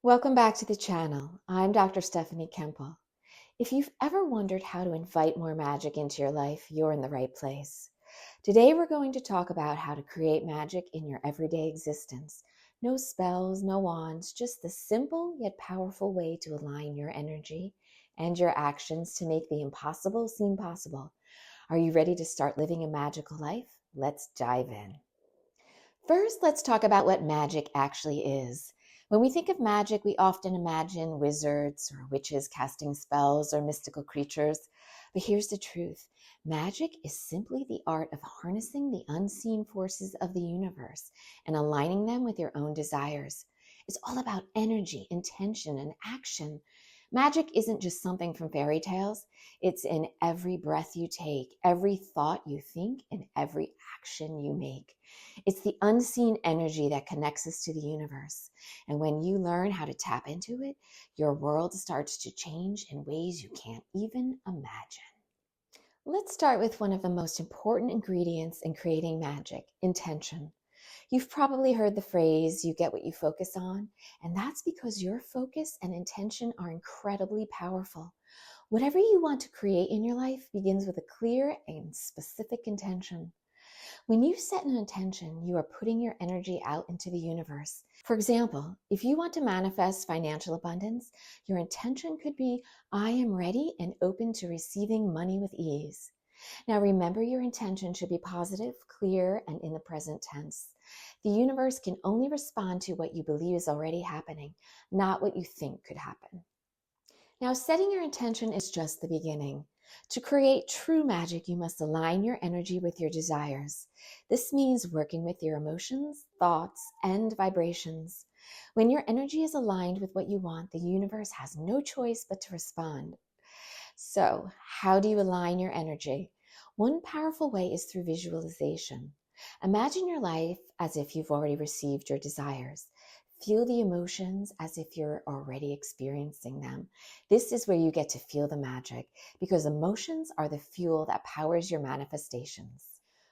Welcome back to the channel. I'm Dr. Stephanie Koempel. If you've ever wondered how to invite more magic into your life, you're in the right place. Today we're going to talk about how to create magic in your everyday existence. No spells, no wands, just the simple yet powerful way to align your energy and your actions to make the impossible seem possible. Are you ready to start living a magical life? Let's dive in. First, let's talk about what magic actually is. When we think of magic, we often imagine wizards or witches casting spells or mystical creatures. But here's the truth. Magic is simply the art of harnessing the unseen forces of the universe and aligning them with your own desires. It's all about energy, intention, and action. Magic isn't just something from fairy tales. It's in every breath you take, every thought you think, and every action you make. It's the unseen energy that connects us to the universe. And when you learn how to tap into it, your world starts to change in ways you can't even imagine. Let's start with one of the most important ingredients in creating magic, intention. You've probably heard the phrase, you get what you focus on, and that's because your focus and intention are incredibly powerful. Whatever you want to create in your life begins with a clear and specific intention. When you set an intention, you are putting your energy out into the universe. For example, if you want to manifest financial abundance, your intention could be, I am ready and open to receiving money with ease. Now remember, your intention should be positive, clear, and in the present tense. The universe can only respond to what you believe is already happening, not what you think could happen. Now, setting your intention is just the beginning. To create true magic, you must align your energy with your desires. This means working with your emotions, thoughts, and vibrations. When your energy is aligned with what you want, the universe has no choice but to respond. So, how do you align your energy? One powerful way is through visualization. Imagine your life as if you've already received your desires. Feel the emotions as if you're already experiencing them. This is where you get to feel the magic, because emotions are the fuel that powers your manifestations.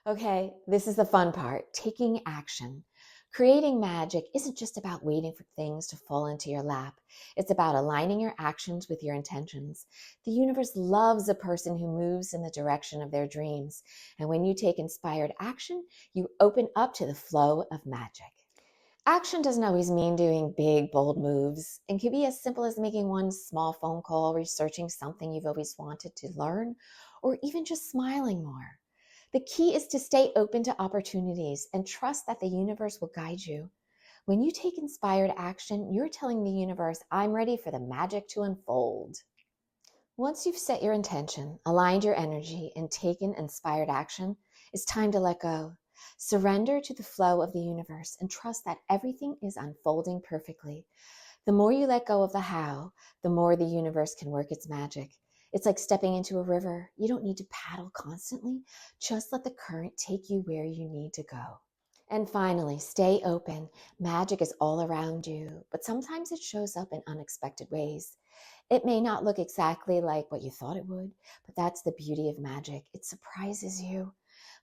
Okay, this is the fun part, taking action. Creating magic isn't just about waiting for things to fall into your lap. It's about aligning your actions with your intentions. The universe loves a person who moves in the direction of their dreams. And when you take inspired action, you open up to the flow of magic. Action doesn't always mean doing big, bold moves. It can be as simple as making one small phone call, researching something you've always wanted to learn, or even just smiling more. The key is to stay open to opportunities and trust that the universe will guide you. When you take inspired action, you're telling the universe, I'm ready for the magic to unfold. Once you've set your intention, aligned your energy, and taken inspired action, it's time to let go. Surrender to the flow of the universe and trust that everything is unfolding perfectly. The more you let go of the how, the more the universe can work its magic. It's like stepping into a river. You don't need to paddle constantly. Just let the current take you where you need to go. And finally, stay open. Magic is all around you, but sometimes it shows up in unexpected ways. It may not look exactly like what you thought it would, but that's the beauty of magic. It surprises you.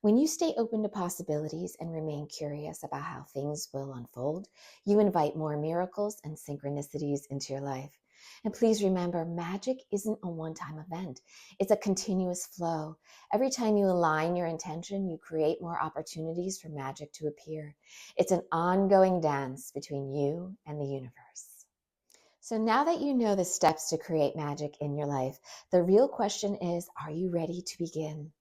When you stay open to possibilities and remain curious about how things will unfold, you invite more miracles and synchronicities into your life. And please remember, magic isn't a one-time event. It's a continuous flow. Every time you align your intention, you create more opportunities for magic to appear. It's an ongoing dance between you and the universe. So now that you know the steps to create magic in your life, the real question is, are you ready to begin?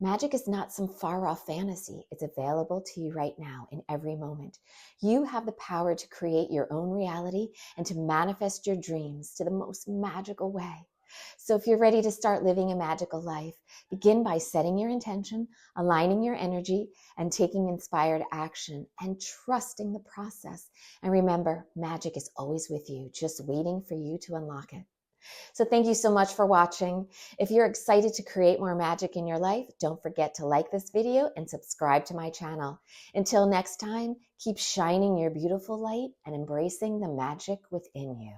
Magic is not some far-off fantasy. It's available to you right now in every moment. You have the power to create your own reality and to manifest your dreams to the most magical way. So if you're ready to start living a magical life, begin by setting your intention, aligning your energy, and taking inspired action and trusting the process. And remember, magic is always with you, just waiting for you to unlock it. So thank you so much for watching. If you're excited to create more magic in your life, don't forget to like this video and subscribe to my channel. Until next time, keep shining your beautiful light and embracing the magic within you.